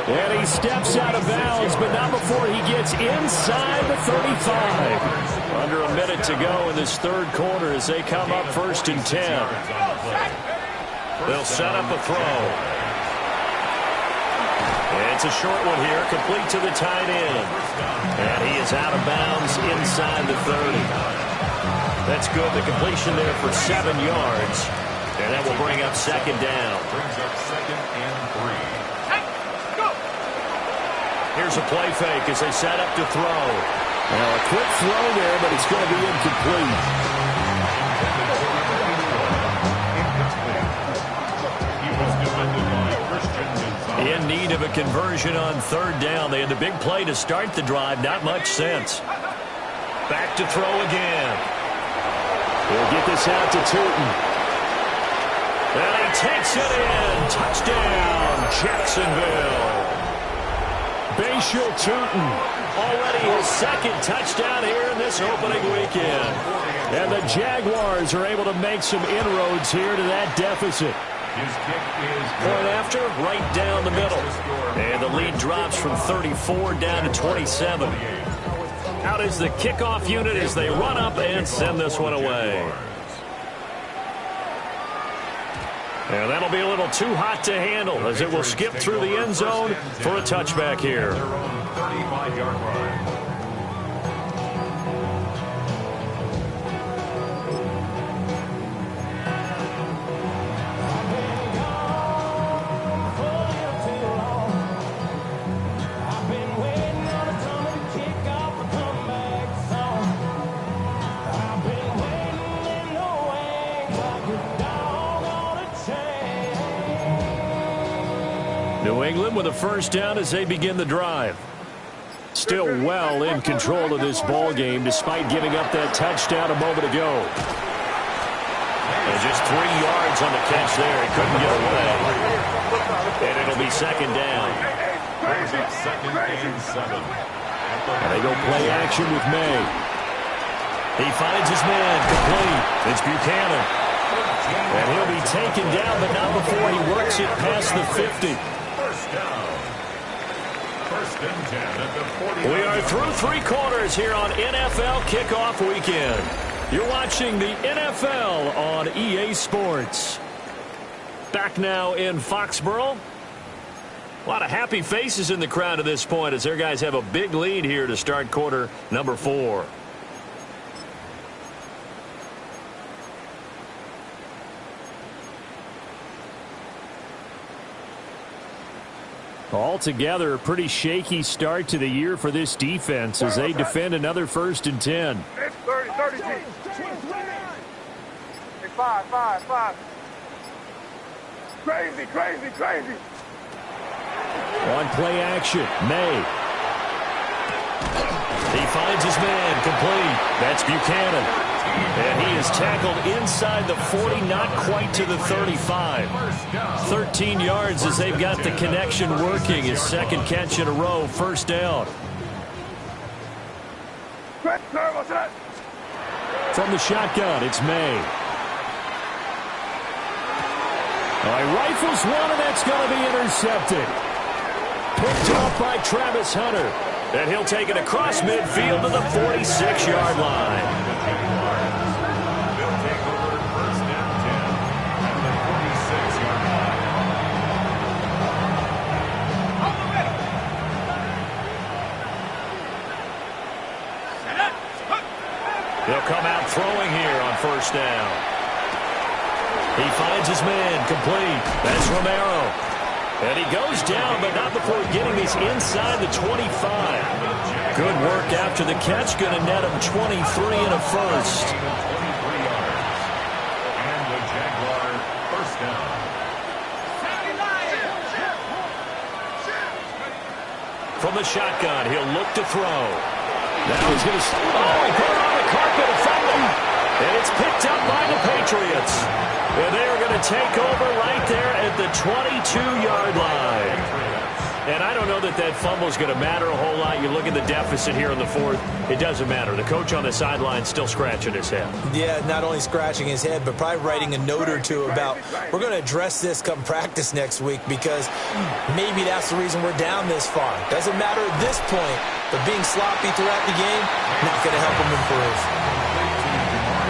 And he steps out of bounds, but not before he gets inside the 35. Under a minute to go in this third quarter as they come up 1st and 10. They'll set up a throw. It's a short one here, complete to the tight end. And he is out of bounds inside the 30. That's good. The completion there for 7 yards. And that will bring up 2nd down. Brings up 2nd and 3. Hey, go! Here's a play fake as they set up to throw. Well, a quick throw there, but it's going to be incomplete. He was defended by Christian. In need of a conversion on 3rd down. They had the big play to start the drive. Not much sense. Back to throw again. He'll get this out to Tootin. And he takes it in. Touchdown, Jacksonville. Bashil Tootin. Already his 2nd touchdown here in this opening weekend. And the Jaguars are able to make some inroads here to that deficit. His kick is Point after, right down the middle. And the lead drops from 34 down to 27. Out is the kickoff unit as they run up and send this one away. And that'll be a little too hot to handle as it will skip through the end zone for a touchback here. their own 35-yard line. New England with a 1st down as they begin the drive. Still well in control of this ball game despite giving up that touchdown a moment ago. And just 3 yards on the catch there. He couldn't get away. And it'll be 2nd down. Brings up 2nd and 7. And they go play action with May. He finds his man complete. It's Buchanan. And he'll be taken down, but not before he works it past the 50. Down. 1st and 10 at the 40. We are through 3 quarters here on NFL Kickoff Weekend. You're watching the NFL on EA Sports. Back now in Foxborough. A lot of happy faces in the crowd at this point as their guys have a big lead here to start quarter number 4. Altogether, a pretty shaky start to the year for this defense as they defend another 1st and 10. 30. Hey, 5. Crazy. On play action, May. He finds his man complete. That's Buchanan. And he is tackled inside the 40, not quite to the 35. 13 yards as they've got the connection working. His second catch in a row, first down. From the shotgun, it's May. Rifles one, and that's going to be intercepted. Picked off by Travis Hunter. And he'll take it across midfield to the 46-yard line. They'll take over first down 10 at the 46-yard line. They'll come out throwing here on first down. He finds his man, complete. That's Romero. And he goes down, but not before getting these inside the 25. Good work after the catch. Going to net him 23 and a first. And the Jaguar first down. From the shotgun, he'll look to throw. Now he's going to... he put it on the carpet in front of him. And it's picked up by the Patriots. And they're going to take over right there at the 22-yard line. And I don't know that that fumble is going to matter a whole lot. You look at the deficit here in the fourth. It doesn't matter. The coach on the sideline still scratching his head. Yeah, not only scratching his head, but probably writing a note or two about, we're going to address this come practice next week because maybe that's the reason we're down this far. Doesn't matter at this point, but being sloppy throughout the game, not going to help him improve.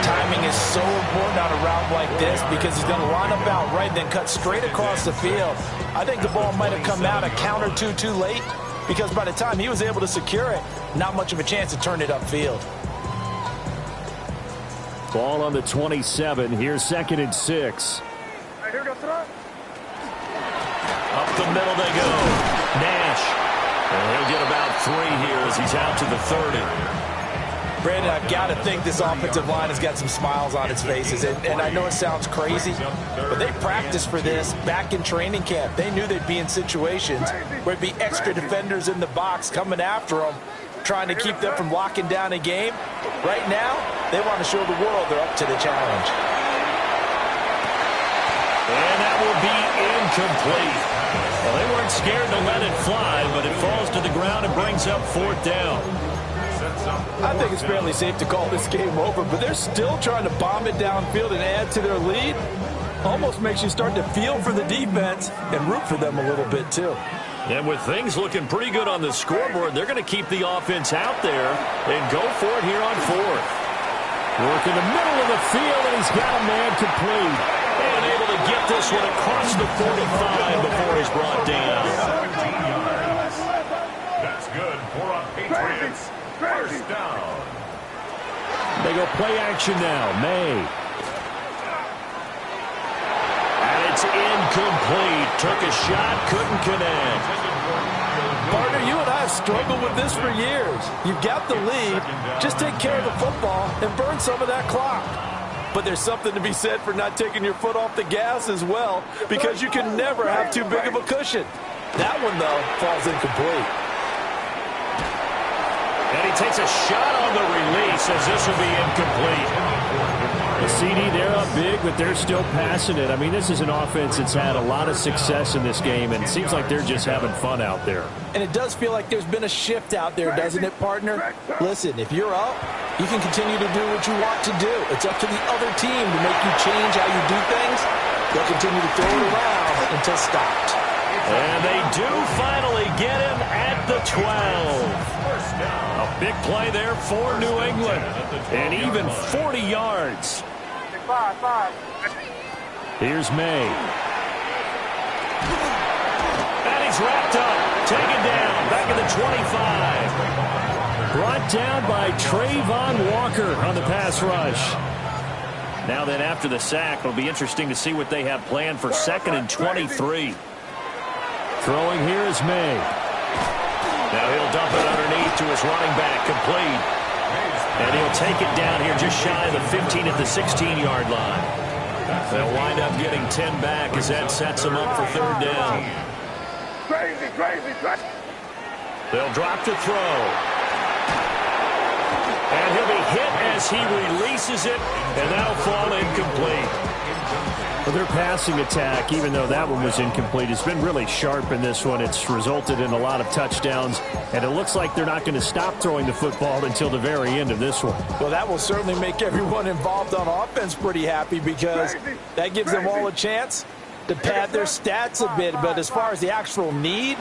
Timing is so important on a route like this because he's going to line up out right, then cut straight across the field. I think the ball might have come out a count or two too late because by the time he was able to secure it, not much of a chance to turn it upfield. Ball on the 27. Here's 2nd and 6. Up the middle they go. Nash. And he'll get about 3 here as he's out to the 30. Brandon, I've got to think this offensive line has got some smiles on its faces. And I know it sounds crazy, but they practiced for this back in training camp. They knew they'd be in situations where it'd be extra defenders in the box coming after them, trying to keep them from locking down a game. Right now, they want to show the world they're up to the challenge. And that will be incomplete. Well, they weren't scared to let it fly, but it falls to the ground and brings up 4th down. I think it's fairly safe to call this game over, but they're still trying to bomb it downfield and add to their lead. Almost makes you start to feel for the defense and root for them a little bit, too. And with things looking pretty good on the scoreboard, they're going to keep the offense out there and go for it here on 4th. Work in the middle of the field, and he's got a man complete. And able to get this one across the 45 before he's brought down. 17 yards. That's good for a Patriots first down. They go play action now. May. And it's incomplete. Took a shot, couldn't connect. Partner, you and I have struggled with this for years. You've got the lead. Just take care of the football and burn some of that clock. But there's something to be said for not taking your foot off the gas as well, because you can never have too big of a cushion. That one, though, falls incomplete. And he takes a shot on the release as this will be incomplete. The CD, they're up big, but they're still passing it. I mean, this is an offense that's had a lot of success in this game, and it seems like they're just having fun out there. And it does feel like there's been a shift out there, doesn't it, partner? Listen, if you're up, you can continue to do what you want to do. It's up to the other team to make you change how you do things. They'll continue to throw it around until stopped. And they do finally get him at the 12. A big play there for New England. And even 40 yards. Here's May. And he's wrapped up. Taken down. Back at the 25. Brought down by Trayvon Walker on the pass rush. Now then, after the sack, it'll be interesting to see what they have planned for 2nd and 23. Throwing here is May. Now he'll dump it underneath to his running back, complete. And he'll take it down here just shy of the 15 at the 16-yard line. They'll wind up getting 10 back as that sets them up for 3rd down. They'll drop to throw. And he'll be hit as he releases it, and that'll fall incomplete. Well, their passing attack, even though that one was incomplete, has been really sharp in this one. It's resulted in a lot of touchdowns, and it looks like they're not going to stop throwing the football until the very end of this one. Well, that will certainly make everyone involved on offense pretty happy because that gives them all a chance to pad their stats a bit. But as far as the actual need,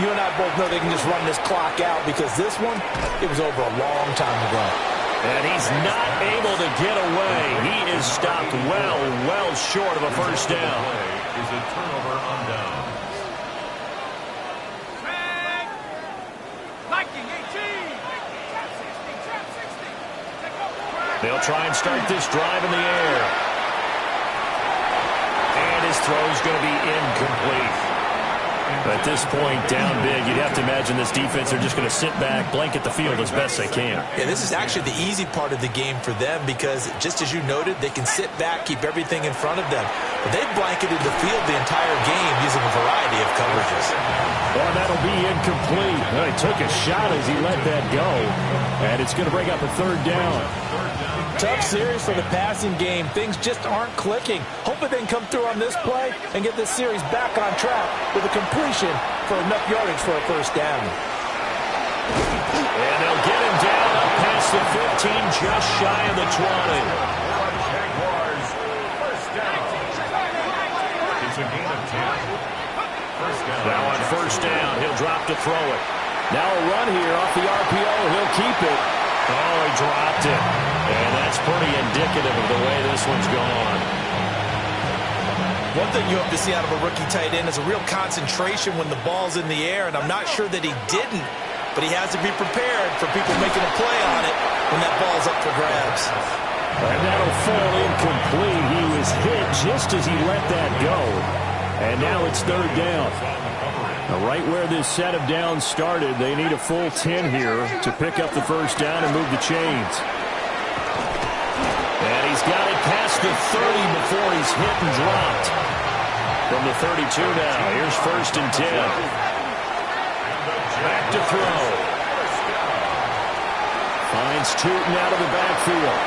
you and I both know they can just run this clock out because this one, it was over a long time ago. And he's not able to get away. He is stopped well short of a first down. Is a turnover on down. They'll try and start this drive in the air. And his throw's going to be incomplete. At this point, down big, you'd have to imagine this defense are just going to sit back, blanket the field as best they can. Yeah, this is actually the easy part of the game for them because, just as you noted, they can sit back, keep everything in front of them. But they've blanketed the field the entire game using a variety of coverages. Well, that'll be incomplete. Well, he took a shot as he let that go, and it's going to bring up a third down. Tough series for the passing game. Things just aren't clicking. Hopefully they can come through on this play and get this series back on track with a completion for enough yardage for a first down. And they'll get him down up past the 15, just shy of the 20. Jaguars, first down. It's a gain of 10. First down. Now on first down, he'll drop to throw it. Now a run here off the RPO. He'll keep it. Oh, he dropped it. And that's pretty indicative of the way this one's gone. One thing you hope to see out of a rookie tight end is a real concentration when the ball's in the air, and I'm not sure that he didn't, but he has to be prepared for people making a play on it when that ball's up for grabs. And that'll fall incomplete. He was hit just as he let that go. And now it's third down. Now, right where this set of downs started, they need a full 10 here to pick up the first down and move the chains. And he's got it past the 30 before he's hit and dropped. From the 32 now, here's first and 10. Back to throw. Finds Tootin out of the backfield.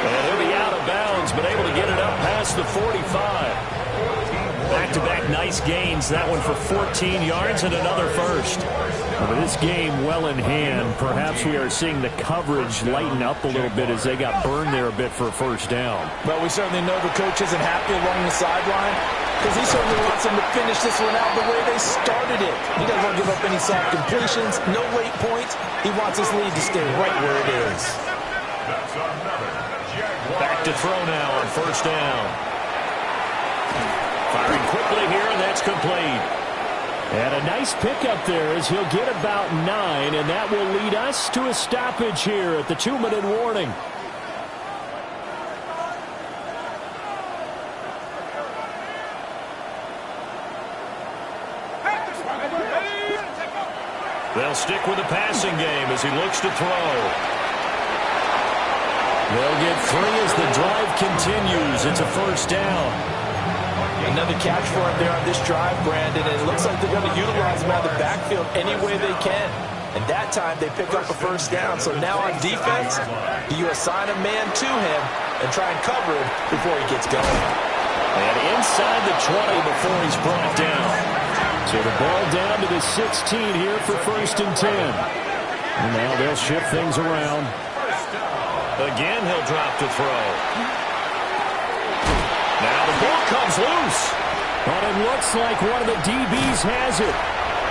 And he'll be out of bounds, but able to get it up past the 45. Back-to-back nice gains. That one for 14 yards and another first. Well, with this game well in hand, perhaps we are seeing the coverage lighten up a little bit as they got burned there a bit for a first down. But we certainly know the coach isn't happy along the sideline because he certainly wants them to finish this one out the way they started it. He doesn't want to give up any soft completions, no late points. He wants his lead to stay right where it is. That's another Jaguar. Back to throw now on first down. Firing quickly here, and that's complete. And a nice pickup there as he'll get about 9, and that will lead us to a stoppage here at the 2-minute warning. They'll stick with the passing game as he looks to throw. They'll get 3 as the drive continues. It's a first down. Another catch for him there on this drive, Brandon, and it looks like they're going to utilize him out of the backfield any way they can. And that time they pick up a first down. So now on defense, do you assign a man to him and try and cover him before he gets going? And inside the 20 before he's brought down. So the ball down to the 16 here for first and 10. And now they'll shift things around. Again, he'll drop to throw. Now the ball comes loose. But it looks like one of the DBs has it.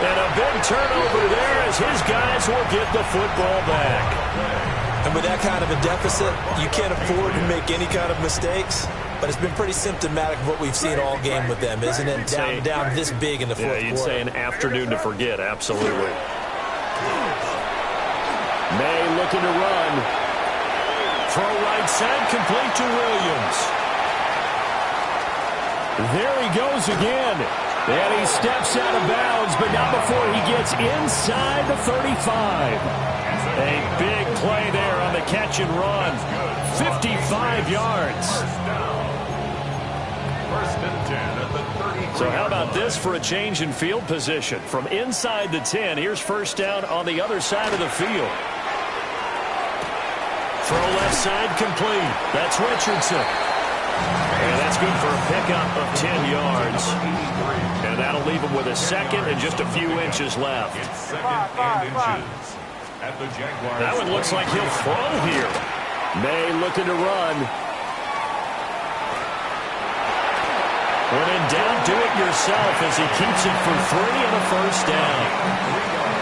And a big turnover there as his guys will get the football back. And with that kind of a deficit, you can't afford to make any kind of mistakes. But it's been pretty symptomatic of what we've seen all game with them, isn't it? Down this big in the fourth quarter. Yeah, you'd say an afternoon to forget, absolutely. May looking to run. Throw right side, complete to Williams. There he goes again. And he steps out of bounds, but not before he gets inside the 35. A big play there on the catch and run. 55 yards. First and 10 at the 33. So how about this for a change in field position? From inside the 10, here's first down on the other side of the field. Throw left side complete. That's Richardson. And that's good for a pickup of 10 yards. And that'll leave him with a second and just a few inches left. It's second and inches at the Jaguars. That one looks like he'll throw here. May looking to run. When in doubt, do it yourself as he keeps it for 3 and a first down.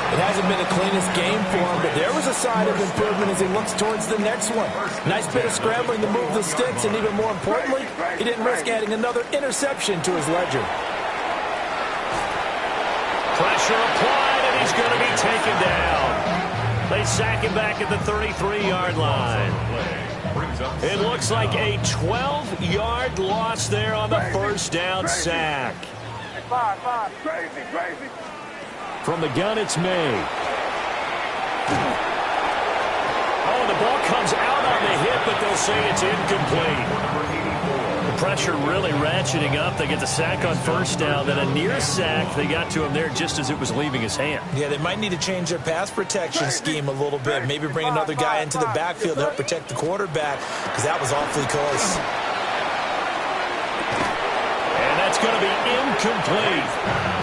It hasn't been the cleanest game for him, but there was a sign of improvement as he looks towards the next one. Nice bit of scrambling to move the sticks, and even more importantly, he didn't risk adding another interception to his ledger. Pressure applied, and he's going to be taken down. They sack him back at the 33-yard line. It looks like a 12-yard loss there on the first down sack. Crazy. From the gun, it's May. Oh, the ball comes out on the hit, but they'll say it's incomplete. The pressure really ratcheting up. They get the sack on first down, then a near sack. They got to him there just as it was leaving his hand. Yeah, they might need to change their pass protection scheme a little bit. Maybe bring another guy into the backfield to help protect the quarterback, because that was awfully close. That's going to be incomplete.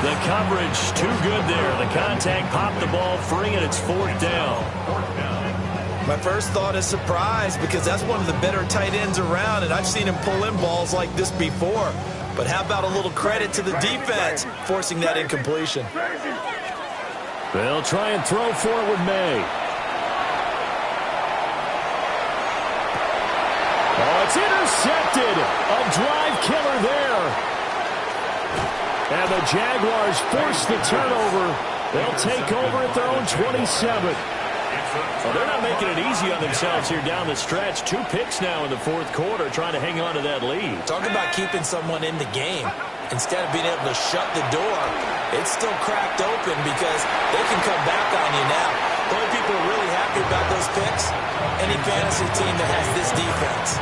The coverage too good there. The contact popped the ball free, and it's fourth down. My first thought is surprise, because that's one of the better tight ends around, and I've seen him pull in balls like this before. But how about a little credit to the defense forcing that incompletion? They'll try and throw for it with May. Oh, it's intercepted. A drive killer there. And the Jaguars force the turnover. They'll take over at their own 27. Well, they're not making it easy on themselves here down the stretch. 2 picks now in the fourth quarter, trying to hang on to that lead. Talk about keeping someone in the game. Instead of being able to shut the door, it's still cracked open because they can come back on you now. The only people who are really happy about those picks, any fantasy team that has this defense.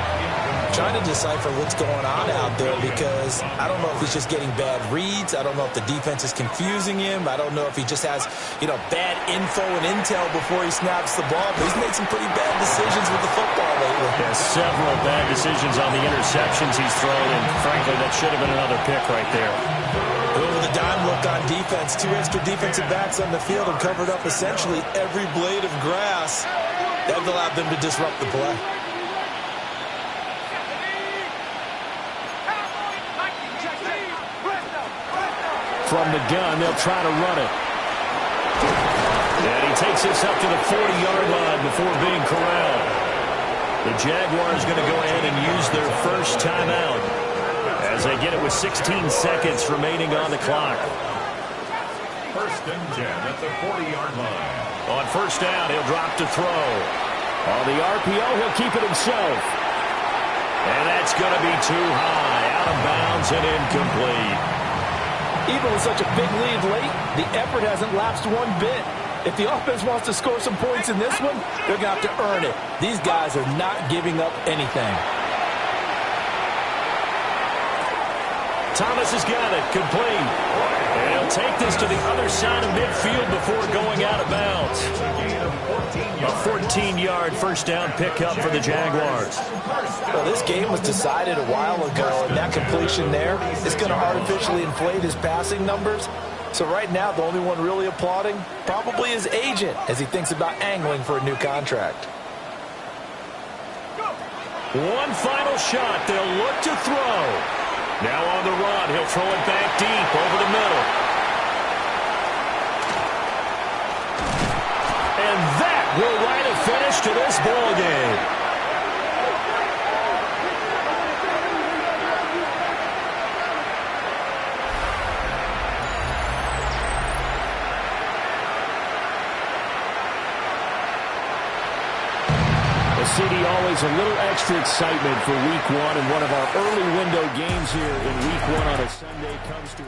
Trying to decipher what's going on out there, because I don't know if he's just getting bad reads. I don't know if the defense is confusing him. I don't know if he just has, bad info and intel before he snaps the ball. But he's made some pretty bad decisions with the football lately. Yeah, several bad decisions on the interceptions he's thrown, and frankly, that should have been another pick right there. Over the dime look on defense. 2 extra defensive backs on the field and covered up essentially every blade of grass. That allowed them to disrupt the play. From the gun, they'll try to run it. And he takes this up to the 40-yard line before being corralled. The Jaguars going to go ahead and use their first timeout as they get it with 16 seconds remaining on the clock. First and 10 at the 40-yard line. On first down, he'll drop to throw. On the RPO, he'll keep it himself. And that's going to be too high, out of bounds and incomplete. Even with such a big lead late, the effort hasn't lapsed one bit. If the offense wants to score some points in this one, they're going to have to earn it. These guys are not giving up anything. Thomas has got it, complete. And he'll take this to the other side of midfield before going out of bounds. A 14-yard first down pickup for the Jaguars. Well, this game was decided a while ago, and that completion there is going to artificially inflate his passing numbers. So right now, the only one really applauding probably his agent as he thinks about angling for a new contract. One final shot. They'll look to throw. Now on the run, he'll throw it back deep over the middle. And that will write a finish to this ball game. CD, always a little extra excitement for Week 1, and one of our early window games here in Week 1 on a Sunday comes to a